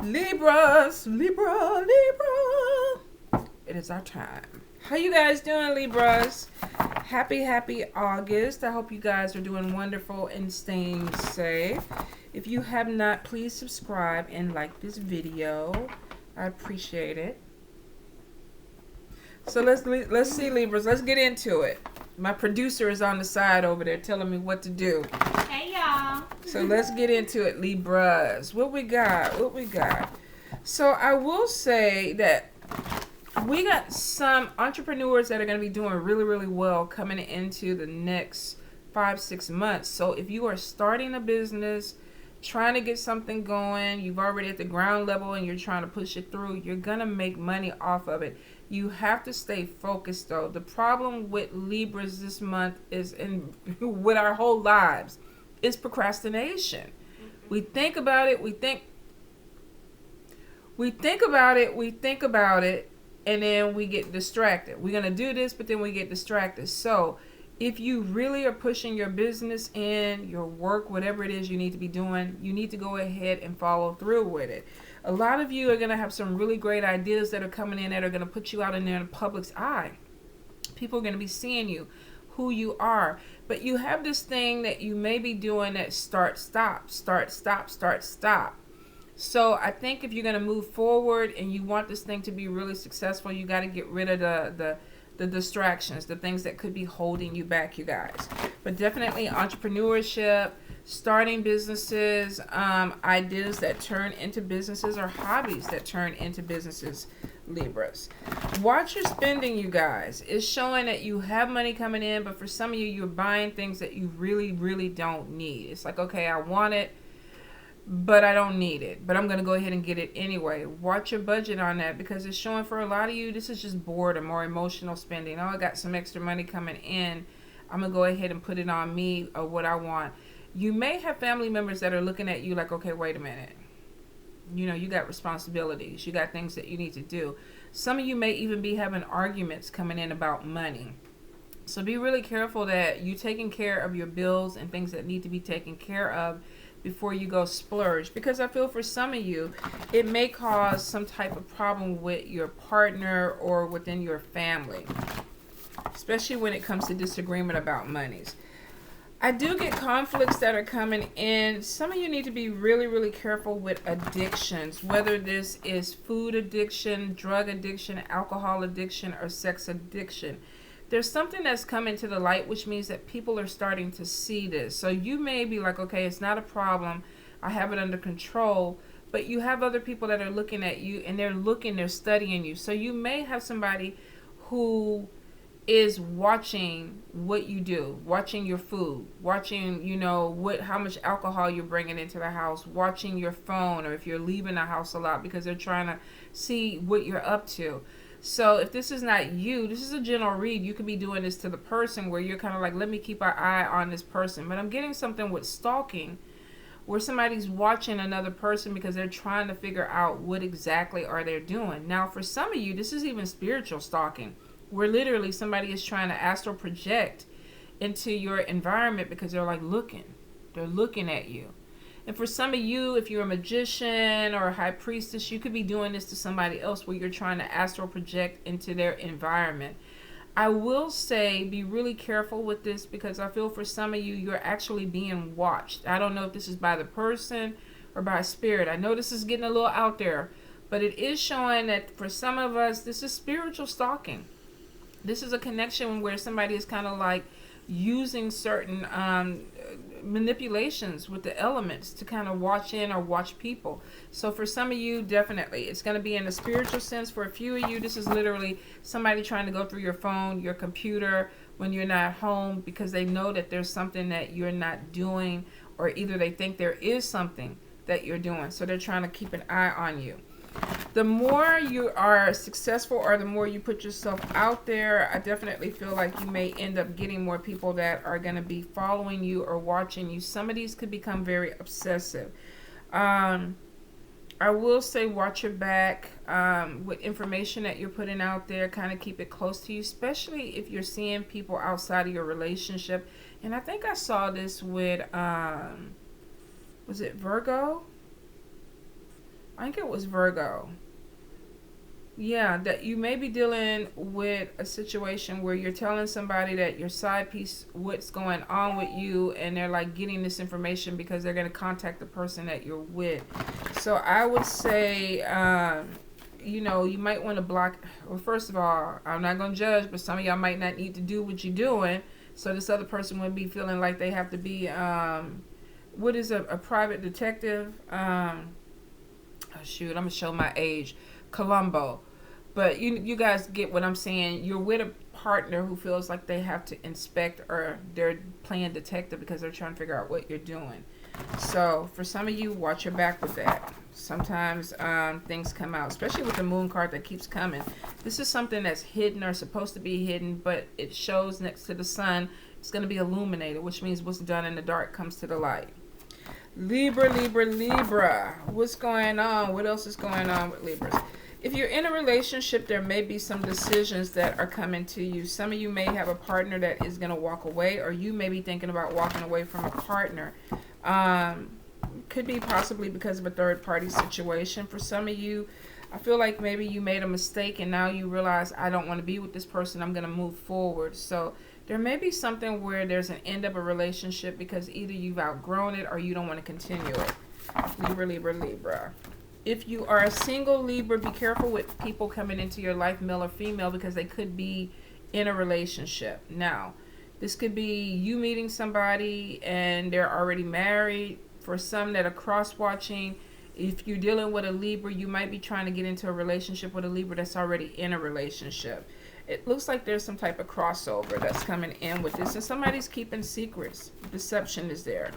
Libras, Libra. It is our time. How you guys doing, Libras? Happy August. I hope you guys are doing wonderful and staying safe. If you have not, please subscribe and like this video. I appreciate it. So let's see, Libras. Let's get into it. My producer is on the side over there telling me what to do. Hey, y'all. So let's get into it, Libras. What we got? So I will say that we got some entrepreneurs that are going to be doing really well coming into the next 5-6 months. So if you are starting a business, trying to get something going, you've already at the ground level and you're trying to push it through, you're going to make money off of it. You have to stay focused though. The problem with Libras this month is with our whole lives is procrastination. We think about it, we think about it, and then we get distracted. We're going to do this, but then we get distracted. So if you really are pushing your business in, your work, whatever it is you need to be doing, you need to go ahead and follow through with it. A lot of you are going to have some really great ideas that are coming in that are going to put you out in the public's eye. People are going to be seeing you, who you are. But you have this thing that you may be doing that start, stop. So I think if you're going to move forward and you want this thing to be really successful, you got to get rid of the distractions, the things that could be holding you back, you guys. But definitely entrepreneurship, starting businesses, ideas that turn into businesses, or hobbies that turn into businesses, Libras. Watch your spending, you guys. It's showing that you have money coming in, but for some of you, you're buying things that you really don't need. It's like, okay, I want it, but I don't need it, but I'm going to go ahead and get it anyway. Watch your budget on that, because it's showing for a lot of you, this is just boredom or emotional spending. Oh, I got some extra money coming in. I'm going to go ahead and put it on me or what I want. You may have family members that are looking at you like, okay, wait a minute. You know, you got responsibilities. You got things that you need to do. Some of you may even be having arguments coming in about money. So be really careful that you're taking care of your bills and things that need to be taken care of before you go splurge. Because I feel for some of you, it may cause some type of problem with your partner or within your family, especially when it comes to disagreement about monies. I do get conflicts that are coming in. Some of you need to be really careful with addictions, whether this is food addiction, drug addiction, alcohol addiction, or sex addiction. There's something that's coming to the light, which means that people are starting to see this. So you may be like, okay, it's not a problem. I have it under control. But you have other people that are looking at you, and they're studying you. So you may have somebody who is watching what you do, watching your food, watching, how much alcohol you're bringing into the house, watching your phone, or if you're leaving the house a lot, because they're trying to see what you're up to. So if this is not you, this is a general read. You could be doing this to the person where you're kind of like, let me keep an eye on this person. But I'm getting something with stalking, where somebody's watching another person because they're trying to figure out what exactly are they doing. Now, for some of you, this is even spiritual stalking, where literally somebody is trying to astral project into your environment because they're like they're looking at you. And for some of you, if you're a magician or a high priestess, you could be doing this to somebody else where you're trying to astral project into their environment. I will say be really careful with this, because I feel for some of you, you're actually being watched. I don't know if this is by the person or by spirit. I know this is getting a little out there, but it is showing that for some of us, this is spiritual stalking. This is a connection where somebody is kind of like using certain manipulations with the elements to kind of watch in or watch people. So for some of you, definitely, it's going to be in a spiritual sense. For a few of you, this is literally somebody trying to go through your phone, your computer when you're not home, because they know that there's something that you're not doing, or either they think there is something that you're doing. So they're trying to keep an eye on you. The more you are successful, or the more you put yourself out there, I definitely feel like you may end up getting more people that are going to be following you or watching you. Some of these could become very obsessive. I will say watch your back with information that you're putting out there. Kind of keep it close to you, especially if you're seeing people outside of your relationship. And I think I saw this with, was it Virgo? I think it was Virgo. Yeah, that you may be dealing with a situation where you're telling somebody that your side piece, what's going on with you, and they're like getting this information because they're going to contact the person that you're with. So I would say, you might want to block. Well, first of all, I'm not going to judge, but some of y'all might not need to do what you're doing. So this other person would be feeling like they have to be, what is a private detective? Shoot, I'm going to show my age. Columbo. But you guys get what I'm saying. You're with a partner who feels like they have to inspect, or they're playing detective because they're trying to figure out what you're doing. So for some of you, watch your back with that. Sometimes things come out, especially with the moon card that keeps coming. This is something that's hidden or supposed to be hidden, but it shows next to the sun. It's going to be illuminated, which means what's done in the dark comes to the light. Libra, Libra, Libra. What's going on? What else is going on with Libras? If you're in a relationship, there may be some decisions that are coming to you. Some of you may have a partner that is going to walk away, or you may be thinking about walking away from a partner. Could be possibly because of a third-party situation. For some of you, I feel like maybe you made a mistake and now you realize, I don't want to be with this person. I'm going to move forward. So there may be something where there's an end of a relationship because either you've outgrown it or you don't want to continue it. Libra, Libra, Libra. If you are a single Libra, be careful with people coming into your life, male or female, because they could be in a relationship. Now, this could be you meeting somebody and they're already married. For some that are cross-watching, if you're dealing with a Libra, you might be trying to get into a relationship with a Libra that's already in a relationship. It looks like there's some type of crossover that's coming in with this, and somebody's keeping secrets. Deception is there.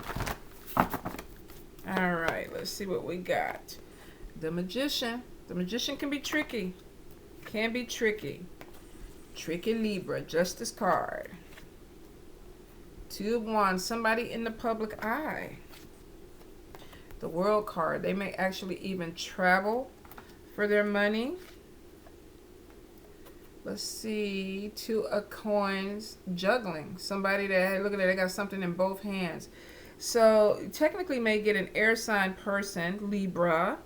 All right, let's see what we got. The Magician. The Magician can be tricky. Can be tricky. Tricky Libra. Justice card. Two of Wands. Somebody in the public eye. The World card. They may actually even travel for their money. Let's see. Two of Coins. Juggling. Somebody that, hey, look at that, they got something in both hands. So technically may get an air sign person, Libra,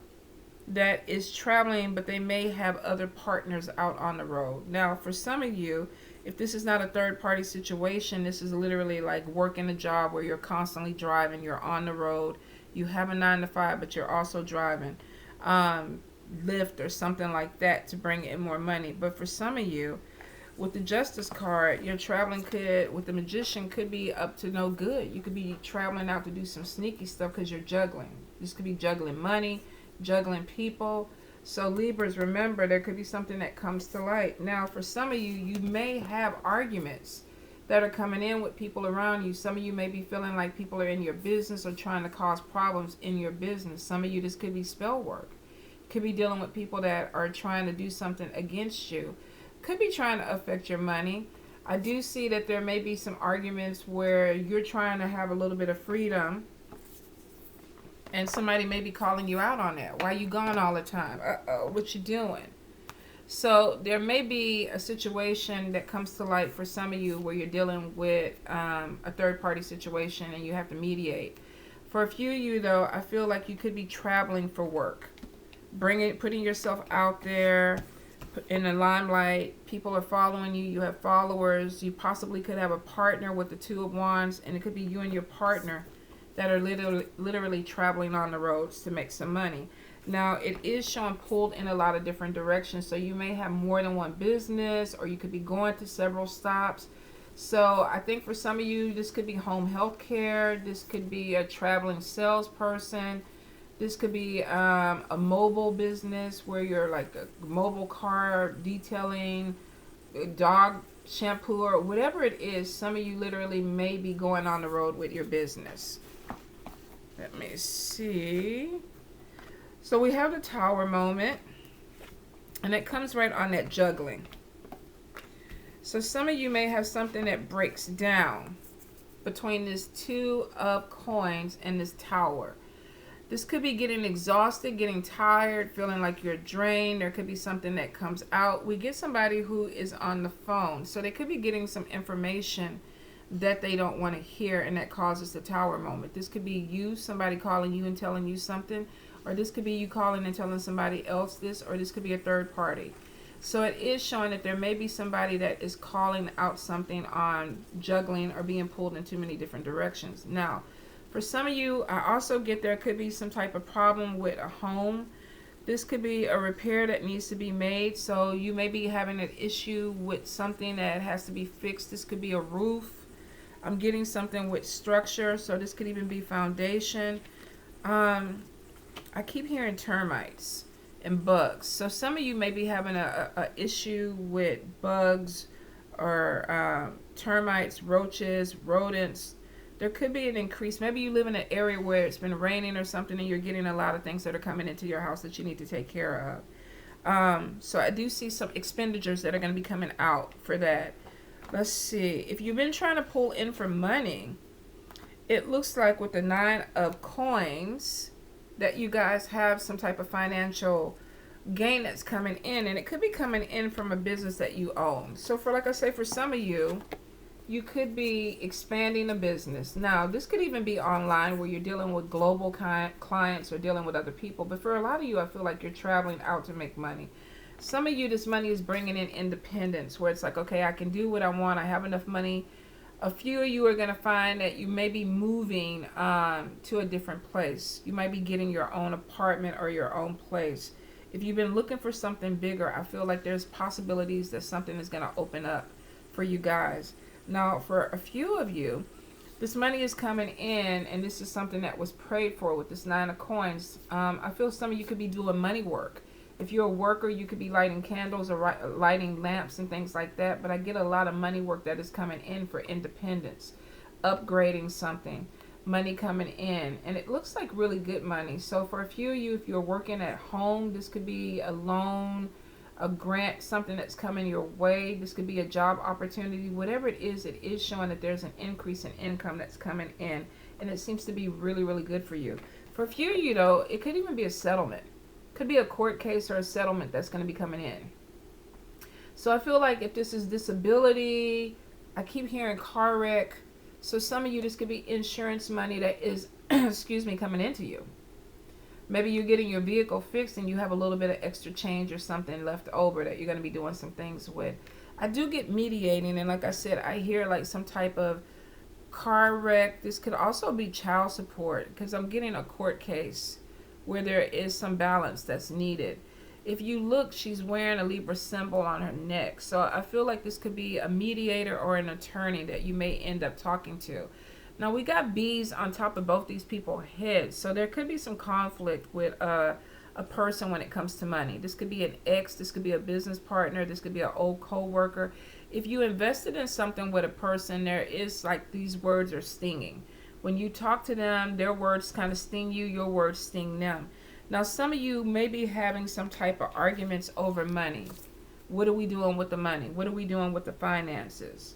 that is traveling, but they may have other partners out on the road. Now, for some of you, if this is not a third-party situation, this is literally like working a job where you're constantly driving, you're on the road, you have a 9-to-5, but you're also driving, Lyft or something like that to bring in more money. But for some of you, with the Justice card, your traveling could, with the Magician, could be up to no good. You could be traveling out to do some sneaky stuff because you're juggling. This could be juggling money, juggling people. So Libras, remember, there could be something that comes to light. Now, for some of you, you may have arguments that are coming in with people around you. Some of you may be feeling like people are in your business or trying to cause problems in your business. Some of you, this could be spell work. Could be dealing with people that are trying to do something against you. Could be trying to affect your money. I do see that there may be some arguments where you're trying to have a little bit of freedom, and somebody may be calling you out on that. Why you gone all the time? What you doing? So there may be a situation that comes to light for some of you where you're dealing with a third-party situation and you have to mediate. For a few of you, though, I feel like you could be traveling for work, putting yourself out there in the limelight. People are following you. You have followers. You possibly could have a partner with the Two of Wands, and it could be you and your partner that are literally traveling on the roads to make some money. Now, it is showing pulled in a lot of different directions, so you may have more than one business, or you could be going to several stops. So I think for some of you, this could be home health care. This could be a traveling salesperson. This could be a mobile business where you're like a mobile car detailing, dog shampoo, or whatever it is. Some of you literally may be going on the road with your business. Let me see. So we have the Tower moment, and it comes right on that juggling. So some of you may have something that breaks down between this Two of Coins and this Tower. This could be getting exhausted, getting tired, feeling like you're drained. There could be something that comes out. We get somebody who is on the phone. So they could be getting some information that they don't want to hear, and that causes the Tower moment. This could be you, somebody calling you and telling you something, or this could be you calling and telling somebody else this, or this could be a third party. So it is showing that there may be somebody that is calling out something on juggling or being pulled in too many different directions. Now, for some of you, I also get there could be some type of problem with a home. This could be a repair that needs to be made. So you may be having an issue with something that has to be fixed. This could be a roof. I'm getting something with structure. So this could even be foundation. I keep hearing termites and bugs. So some of you may be having a issue with bugs or termites, roaches, rodents. There could be an increase. Maybe you live in an area where it's been raining or something and you're getting a lot of things that are coming into your house that you need to take care of. So I do see some expenditures that are going to be coming out for that. Let's see. If you've been trying to pull in for money, it looks like with the 9 of coins that you guys have some type of financial gain that's coming in, and it could be coming in from a business that you own. So for, like I say, for some of you, you could be expanding a business. Now, this could even be online where you're dealing with global clients or dealing with other people. But for a lot of you, I feel like you're traveling out to make money. Some of you, this money is bringing in independence, where it's like, okay, I can do what I want. I have enough money. A few of you are going to find that you may be moving to a different place. You might be getting your own apartment or your own place. If you've been looking for something bigger, I feel like there's possibilities that something is going to open up for you guys. Now, for a few of you, this money is coming in, and this is something that was prayed for with this 9 of coins. I feel some of you could be doing money work. If you're a worker, you could be lighting candles or lighting lamps and things like that. But I get a lot of money work that is coming in for independence, upgrading something, money coming in. And it looks like really good money. So for a few of you, if you're working at home, this could be a loan, a grant, something that's coming your way. This could be a job opportunity. Whatever it is showing that there's an increase in income that's coming in. And it seems to be really, really good for you. For a few of you, though, it could even be a settlement. Could be a court case or a settlement that's going to be coming in. So I feel like if this is disability, I keep hearing car wreck. So some of you, this could be insurance money that is, excuse me, coming into you. Maybe you're getting your vehicle fixed and you have a little bit of extra change or something left over that you're going to be doing some things with. I do get mediating, and like I said, I hear like some type of car wreck. This could also be child support, because I'm getting a court case where there is some balance that's needed. If you look, she's wearing a Libra symbol on her neck. So I feel like this could be a mediator or an attorney that you may end up talking to. Now, we got bees on top of both these people's heads. So there could be some conflict with a person when it comes to money. This could be an ex. This could be a business partner. This could be an old co-worker. If you invested in something with a person, there is like these words are stinging. When you talk to them, their words kind of sting you, your words sting them. Now, some of you may be having some type of arguments over money. What are we doing with the money? What are we doing with the finances?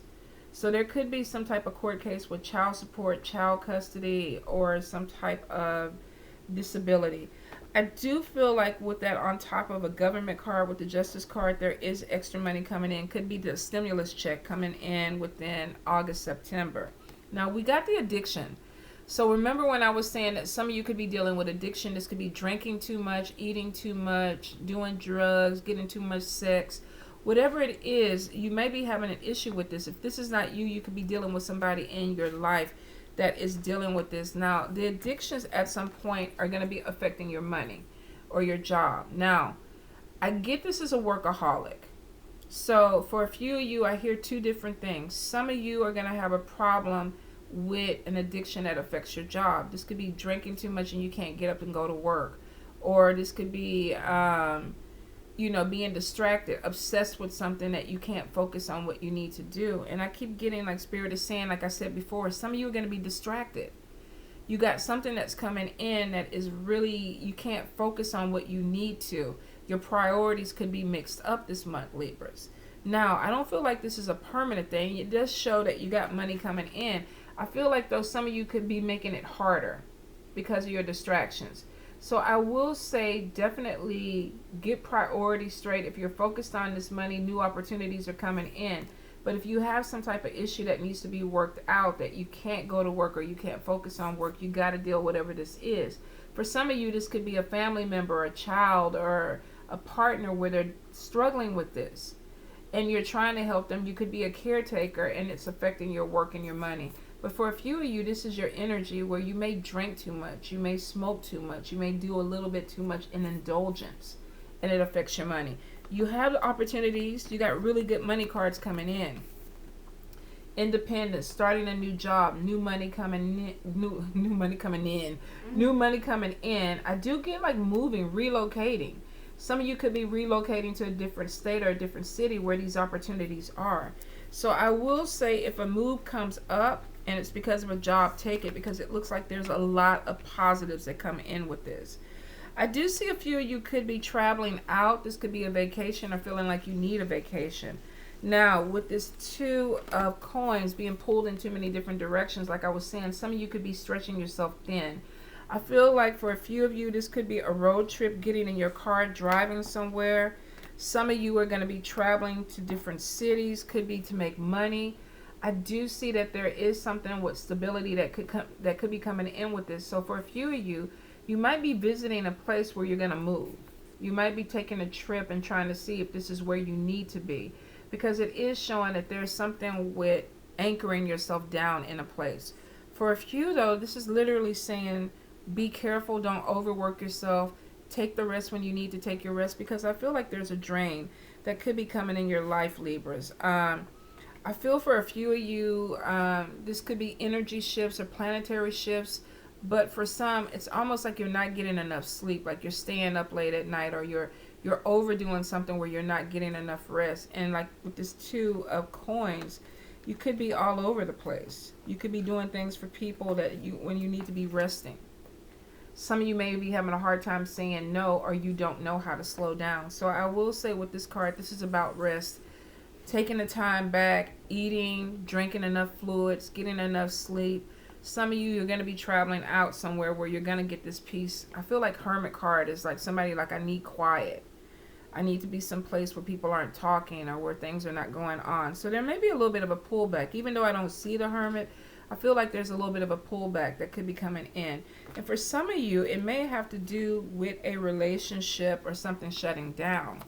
So there could be some type of court case with child support, child custody, or some type of disability. I do feel like with that on top of a government card, with the justice card, there is extra money coming in. Could be the stimulus check coming in within August, September. Now, we got the addiction. So remember when I was saying that some of you could be dealing with addiction. This could be drinking too much, eating too much, doing drugs, getting too much sex. Whatever it is, you may be having an issue with this. If this is not you, you could be dealing with somebody in your life that is dealing with this. Now, the addictions at some point are going to be affecting your money or your job. Now, I get this as a workaholic. So for a few of you, I hear two different things. Some of you are going to have a problem with an addiction that affects your job. This could be drinking too much and you can't get up and go to work. Or this could be, being distracted, obsessed with something that you can't focus on what you need to do. And I keep getting, like Spirit is saying, like I said before, some of you are going to be distracted. You got something that's coming in that is really, you can't focus on what you need to. Your priorities could be mixed up this month, Libras. Now, I don't feel like this is a permanent thing. It does show that you got money coming in. I feel like, though, some of you could be making it harder because of your distractions. So I will say definitely get priorities straight. If you're focused on this money, new opportunities are coming in. But if you have some type of issue that needs to be worked out, that you can't go to work or you can't focus on work, you got to deal whatever this is. For some of you, this could be a family member, a child, or a partner where they're struggling with this and you're trying to help them. You could be a caretaker and it's affecting your work and your money. But for a few of you, this is your energy where you may drink too much, you may smoke too much, you may do a little bit too much in indulgence, and it affects your money. You have opportunities. You got really good money cards coming in. Independence, starting a new job, new money coming in, new money coming in, new money coming in. I do get like moving, relocating. Some of you could be relocating to a different state or a different city where these opportunities are. So I will say if a move comes up and it's because of a job, take it, because it looks like there's a lot of positives that come in with this. I do see a few of you could be traveling out. This could be a vacation or feeling like you need a vacation. Now, with this two of coins being pulled in too many different directions, like I was saying, some of you could be stretching yourself thin. I feel like for a few of you, this could be a road trip, getting in your car, driving somewhere. Some of you are going to be traveling to different cities, could be to make money. I do see that there is something with stability that could be coming in with this. So for a few of you, you might be visiting a place where you're going to move. You might be taking a trip and trying to see if this is where you need to be, because it is showing that there's something with anchoring yourself down in a place. For a few, though, this is literally saying, be careful, don't overwork yourself, take the rest when you need to take your rest, because I feel like there's a drain that could be coming in your life, Libras. I feel for a few of you, this could be energy shifts or planetary shifts, but for some, it's almost like you're not getting enough sleep, like you're staying up late at night, or you're overdoing something where you're not getting enough rest. And like with this two of coins, you could be all over the place. You could be doing things for people that when you need to be resting. Some of you may be having a hard time saying no, or you don't know how to slow down. So I will say with this card, this is about rest, taking the time back, eating, drinking enough fluids, getting enough sleep. Some of you, you're going to be traveling out somewhere where you're going to get this peace. I feel like Hermit card is like somebody like, I need quiet. I need to be someplace where people aren't talking or where things are not going on. So there may be a little bit of a pullback. Even though I don't see the Hermit, I feel like there's a little bit of a pullback that could be coming in. And for some of you, it may have to do with a relationship or something shutting down.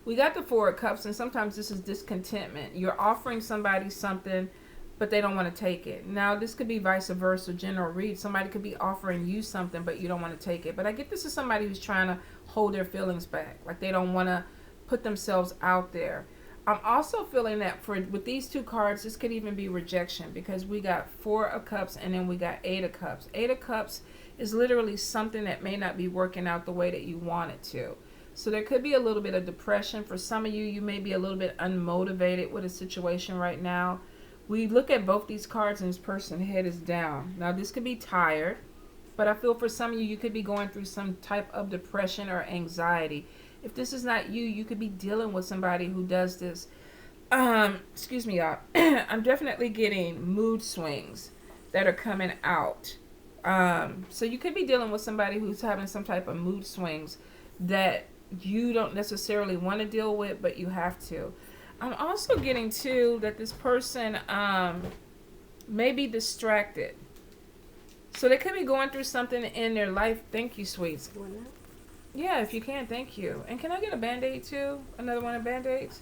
We got the Four of Cups, and sometimes this is discontentment. You're offering somebody something, but they don't want to take it. Now, this could be vice versa, general read. Somebody could be offering you something, but you don't want to take it. But I get this is somebody who's trying to hold their feelings back. Like they don't want to put themselves out there. I'm also feeling that with these two cards, this could even be rejection, because we got Four of Cups and then we got Eight of Cups. Eight of Cups is literally something that may not be working out the way that you want it to. So there could be a little bit of depression. For some of you, you may be a little bit unmotivated with a situation right now. We look at both these cards and this person's head is down. Now, this could be tired, but I feel for some of you, you could be going through some type of depression or anxiety. If this is not you, you could be dealing with somebody who does this. Excuse me, y'all. I'm definitely getting mood swings that are coming out. So you could be dealing with somebody who's having some type of mood swings that you don't necessarily want to deal with, but you have to. I'm also getting too that this person may be distracted. So they could be going through something in their life. Thank you, sweets. Yeah, if you can, thank you. And can I get a Band-Aid too? Another one of Band-Aids?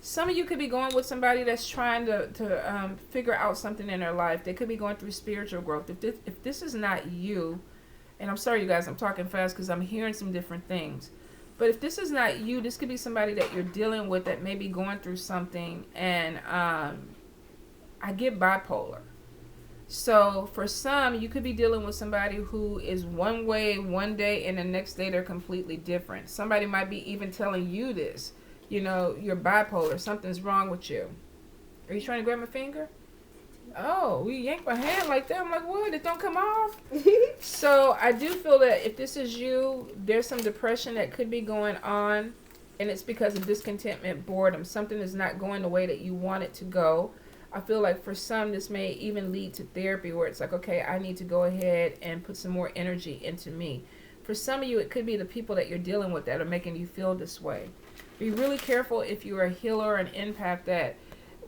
Some of you could be going with somebody that's trying to figure out something in their life. They could be going through spiritual growth. If this is not you, and I'm sorry, you guys, I'm talking fast because I'm hearing some different things. But if this is not you, this could be somebody that you're dealing with that may be going through something. And I get bipolar. So for some, you could be dealing with somebody who is one way one day and the next day they're completely different. Somebody might be even telling you this. You know, you're bipolar. Something's wrong with you. Are you trying to grab my finger? Oh, you yanked my hand like that. I'm like, what? It don't come off? So I do feel that if this is you, there's some depression that could be going on. And it's because of discontentment, boredom. Something is not going the way that you want it to go. I feel like for some, this may even lead to therapy where it's like, okay, I need to go ahead and put some more energy into me. For some of you, it could be the people that you're dealing with that are making you feel this way. Be really careful if you're a healer or an empath that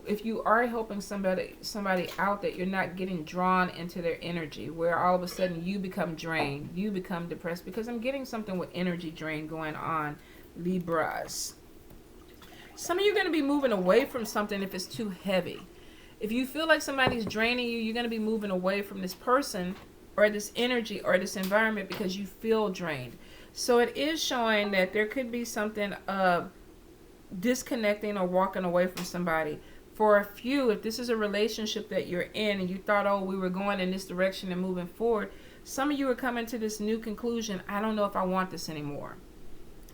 if you are helping somebody out, that you're not getting drawn into their energy, where all of a sudden you become drained, you become depressed, because I'm getting something with energy drain going on, Libras. Some of you are going to be moving away from something if it's too heavy. If you feel like somebody's draining you, you're going to be moving away from this person or this energy or this environment because you feel drained. So it is showing that there could be something of disconnecting or walking away from somebody. For a few, if this is a relationship that you're in and you thought, oh, we were going in this direction and moving forward, some of you are coming to this new conclusion. I don't know if I want this anymore.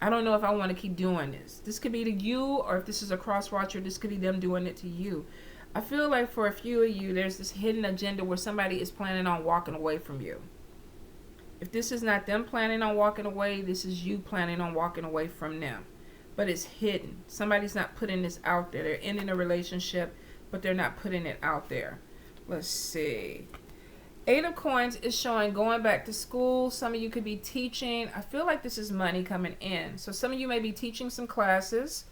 I don't know if I want to keep doing this. This could be to you, or if this is a cross watcher, this could be them doing it to you. I feel like for a few of you, there's this hidden agenda where somebody is planning on walking away from you. If this is not them planning on walking away, this is you planning on walking away from them. But it's hidden. Somebody's not putting this out there. They're ending a relationship, but they're not putting it out there. Let's see. Eight of Coins is showing going back to school. Some of you could be teaching. I feel like this is money coming in. So some of you may be teaching some classes.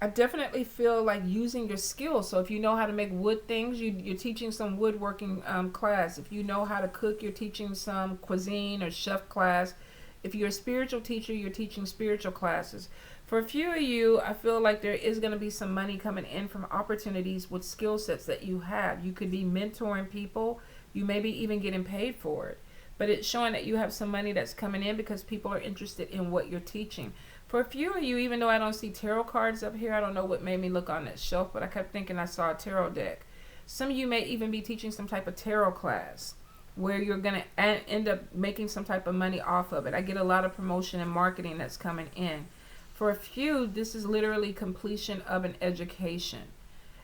I definitely feel like using your skills. So if you know how to make wood things, you're teaching some woodworking class. If you know how to cook, you're teaching some cuisine or chef class. If you're a spiritual teacher, you're teaching spiritual classes. For a few of you, I feel like there is going to be some money coming in from opportunities with skill sets that you have. You could be mentoring people. You may be even getting paid for it. But it's showing that you have some money that's coming in because people are interested in what you're teaching. For a few of you, even though I don't see tarot cards up here, I don't know what made me look on that shelf, but I kept thinking I saw a tarot deck. Some of you may even be teaching some type of tarot class where you're going to end up making some type of money off of it. I get a lot of promotion and marketing that's coming in. For a few, this is literally completion of an education.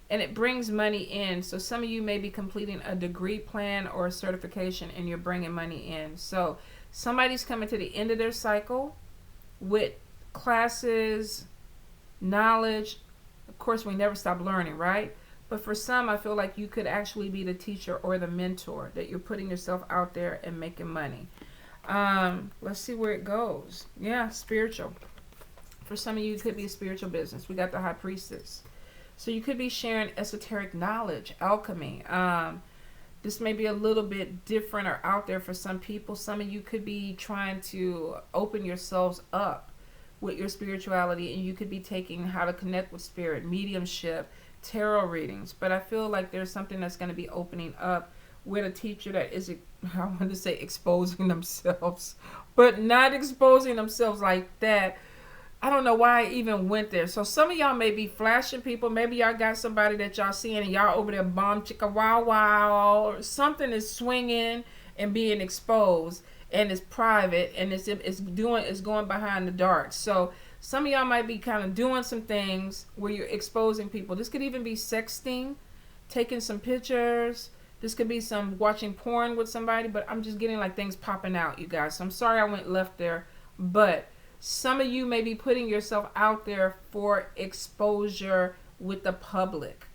And it brings money in. So some of you may be completing a degree plan or a certification and you're bringing money in. So somebody's coming to the end of their cycle with classes, knowledge. Of course, we never stop learning, right? But for some, I feel like you could actually be the teacher or the mentor, that you're putting yourself out there and making money. Let's see where it goes. Yeah, spiritual. For some of you, it could be a spiritual business. We got the High Priestess. So you could be sharing esoteric knowledge, alchemy. This may be a little bit different or out there for some people. Some of you could be trying to open yourselves up with your spirituality, and you could be taking how to connect with spirit, mediumship, tarot readings. But I feel like there's something that's going to be opening up with a teacher that is, I want to say exposing themselves, but not exposing themselves like that. I don't know why I even went there. So some of y'all may be flashing people. Maybe y'all got somebody that y'all seeing and y'all over there bomb chicka wow wow, or something is swinging and being exposed, and it's private, and it's going behind the dark. So some of y'all might be kind of doing some things where you're exposing people. This could even be sexting, taking some pictures. This could be some watching porn with somebody, but I'm just getting like things popping out, you guys. So I'm sorry I went left there, but some of you may be putting yourself out there for exposure with the public,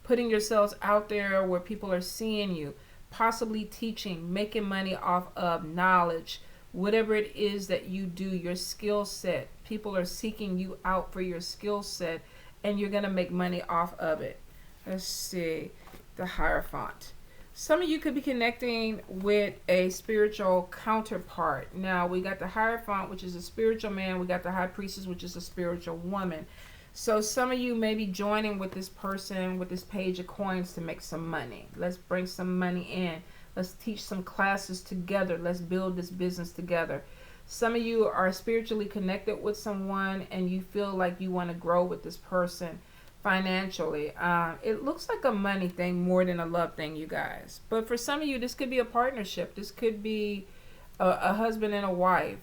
putting yourselves out there where people are seeing you, possibly teaching, making money off of knowledge, whatever it is that you do, your skill set. People are seeking you out for your skill set, and you're going to make money off of it. Let's see, the Hierophant. Some of you could be connecting with a spiritual counterpart. Now, we got the Hierophant, which is a spiritual man. We got the High Priestess, which is a spiritual woman. So some of you may be joining with this person, with this Page of Coins, to make some money. Let's bring some money in. Let's teach some classes together. Let's build this business together. Some of you are spiritually connected with someone, and you feel like you want to grow with this person financially. It looks like a money thing more than a love thing, you guys. But for some of you, this could be a partnership. This could be a husband and a wife.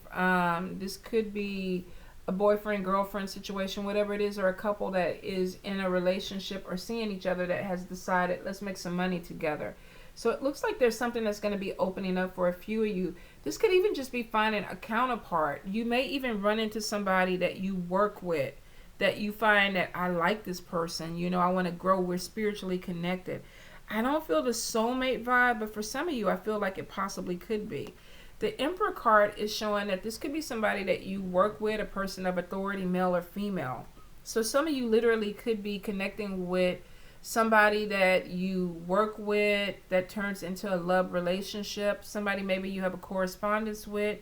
This could be a boyfriend girlfriend situation, whatever it is, or a couple that is in a relationship or seeing each other that has decided, let's make some money together. So it looks like there's something that's going to be opening up for a few of you. This could even just be finding a counterpart. You may even run into somebody that you work with, that you find that I like this person, you know, I want to grow, we're spiritually connected. I don't feel the soulmate vibe, but for some of you, I feel like it possibly could be. The Emperor card is showing that this could be somebody that you work with, a person of authority, male or female. So some of you literally could be connecting with somebody that you work with that turns into a love relationship. Somebody maybe you have a correspondence with.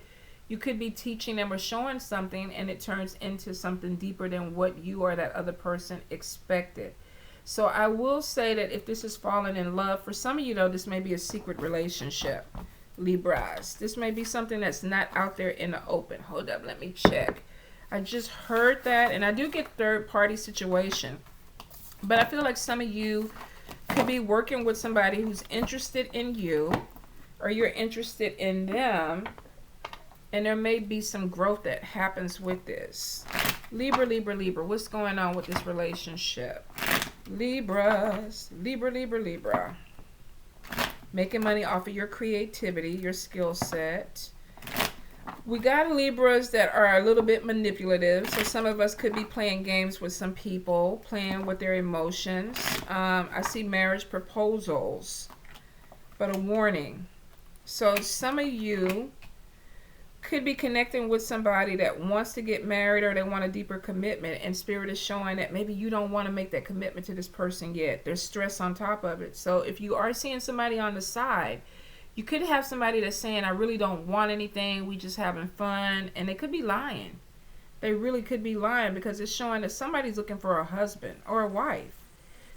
You could be teaching them or showing something and it turns into something deeper than what you or that other person expected. So I will say that if this is falling in love, for some of you though, this may be a secret relationship. Libras. This may be something that's not out there in the open. Hold up, let me check. I just heard that, and I do get third party situation. But I feel like some of you could be working with somebody who's interested in you, or you're interested in them, and there may be some growth that happens with this. Libra, Libra, Libra. What's going on with this relationship? Libras. Libra, Libra, Libra. Making money off of your creativity, your skill set. We got Libras that are a little bit manipulative. So some of us could be playing games with some people, playing with their emotions. I see marriage proposals, but a warning. So some of you could be connecting with somebody that wants to get married or they want a deeper commitment, and spirit is showing that maybe you don't want to make that commitment to this person yet. There's stress on top of it. So if you are seeing somebody on the side, you could have somebody that's saying, I really don't want anything, we just having fun, and they could be lying. They really could be lying because it's showing that somebody's looking for a husband or a wife.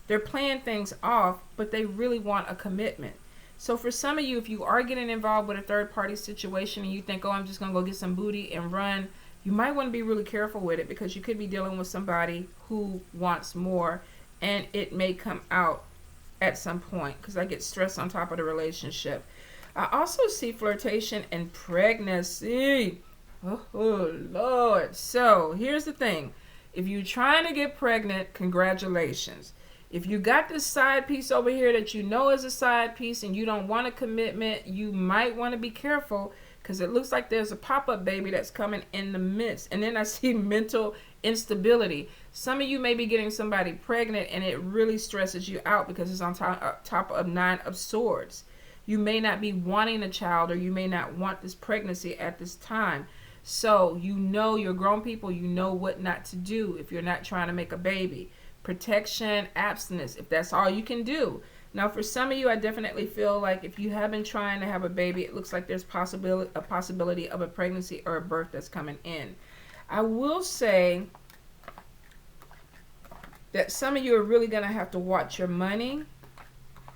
They're playing things off, but they really want a commitment. So for some of you, if you are getting involved with a third party situation and you think, oh, I'm just going to go get some booty and run, you might want to be really careful with it because you could be dealing with somebody who wants more, and it may come out at some point because I get stress on top of the relationship. I also see flirtation and pregnancy. Oh, Lord. So here's the thing. If you're trying to get pregnant, congratulations. If you got this side piece over here that you know is a side piece and you don't want a commitment, you might want to be careful because it looks like there's a pop-up baby that's coming in the midst. And then I see mental instability. Some of you may be getting somebody pregnant and it really stresses you out because it's on top of 9 of Swords. You may not be wanting a child, or you may not want this pregnancy at this time. So you know, you're grown people, you know what not to do if you're not trying to make a baby. Protection, abstinence, if that's all you can do. Now for some of you, I definitely feel like if you have been trying to have a baby, it looks like there's a possibility of a pregnancy or a birth that's coming in. I will say that some of you are really going to have to watch your money.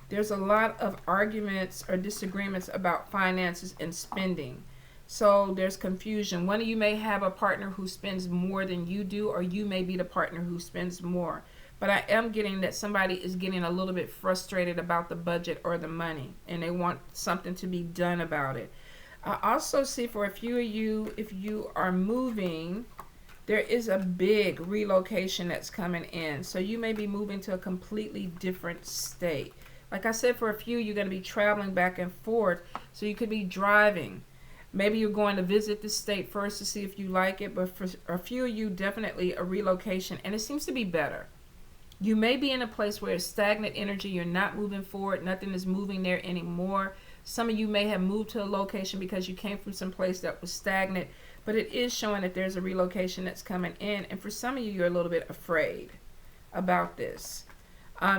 There's a lot of arguments or disagreements about finances and spending. So there's confusion. One of you may have a partner who spends more than you do, or you may be the partner who spends more. But I am getting that somebody is getting a little bit frustrated about the budget or the money, and they want something to be done about it. I also see for a few of you, if you are moving, there is a big relocation that's coming in. So you may be moving to a completely different state. Like I said, for a few, you're going to be traveling back and forth. So you could be driving. Maybe you're going to visit the state first to see if you like it. But for a few of you, definitely a relocation. And it seems to be better. You may be in a place where it's stagnant energy. You're not moving forward. Nothing is moving there anymore. Some of you may have moved to a location because you came from some place that was stagnant. But it is showing that there's a relocation that's coming in. And for some of you, you're a little bit afraid about this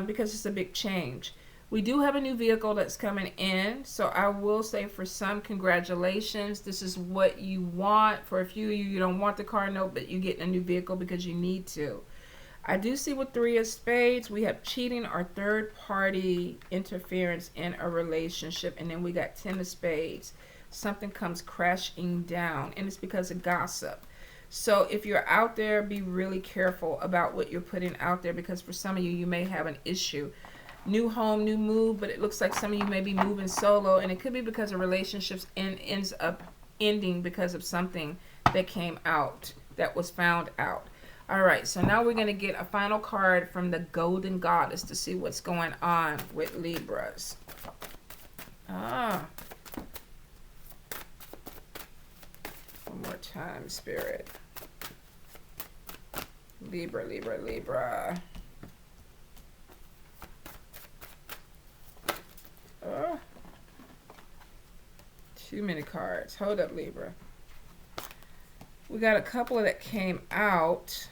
because it's a big change. We do have a new vehicle that's coming in. So I will say for some, congratulations. This is what you want. For a few of you, you don't want the car note, but you're getting a new vehicle because you need to. I do see with 3 of Spades, we have cheating or third-party interference in a relationship. And then we got 10 of Spades. Something comes crashing down, and it's because of gossip. So if you're out there, be really careful about what you're putting out there, because for some of you, you may have an issue. New home, new move, but it looks like some of you may be moving solo, and it could be because of relationships and ends up ending because of something that came out, that was found out. All right, so now we're going to get a final card from the Golden Goddess to see what's going on with Libras. One more time, Spirit. Libra, Libra, Libra. Oh, too many cards. Hold up, Libra. We got a couple that came out.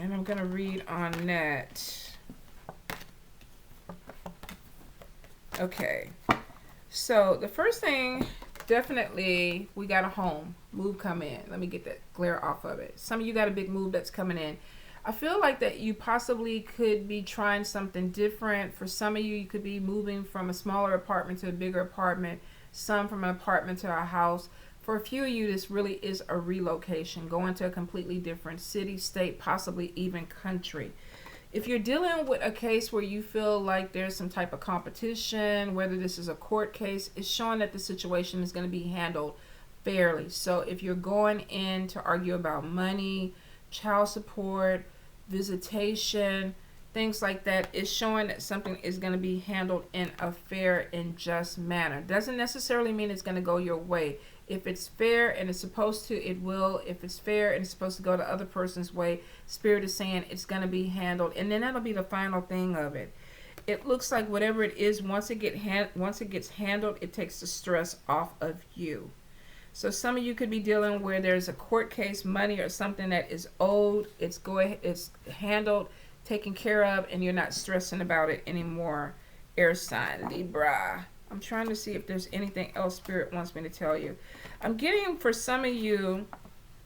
And I'm going to read on that. Okay. So the first thing, definitely, we got a home. Move come in. Let me get that glare off of it. Some of you got a big move that's coming in. I feel like that you possibly could be trying something different. For some of you, you could be moving from a smaller apartment to a bigger apartment. Some from an apartment to a house. For a few of you, this really is a relocation. Going to a completely different city, state, possibly even country. If you're dealing with a case where you feel like there's some type of competition, whether this is a court case, it's showing that the situation is going to be handled fairly. So if you're going in to argue about money, child support, visitation, things like that, it's showing that something is going to be handled in a fair and just manner. Doesn't necessarily mean it's going to go your way. If it's fair and it's supposed to, it will. If it's fair and it's supposed to go the other person's way, Spirit is saying it's going to be handled. And then that'll be the final thing of it. It looks like whatever it is, once it gets handled, it takes the stress off of you. So some of you could be dealing where there's a court case, money or something that is owed. It's handled, taken care of, and you're not stressing about it anymore. Air sign, Libra. I'm trying to see if there's anything else Spirit wants me to tell you. I'm getting for some of you,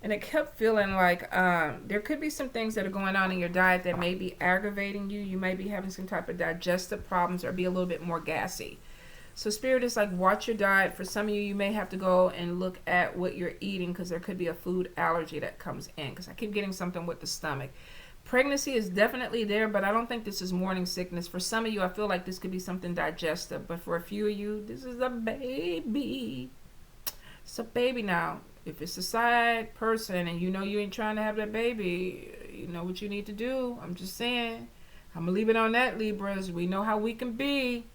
and it kept feeling like there could be some things that are going on in your diet that may be aggravating you. You may be having some type of digestive problems or be a little bit more gassy. So Spirit is like, watch your diet. For some of you, you may have to go and look at what you're eating because there could be a food allergy that comes in. Because I keep getting something with the stomach. Pregnancy is definitely there, but I don't think this is morning sickness. For some of you, I feel like this could be something digestive. But for a few of you, this is a baby. It's a baby now. If it's a side person and you know you ain't trying to have that baby, you know what you need to do. I'm just saying. I'm going to leave it on that, Libras. We know how we can be.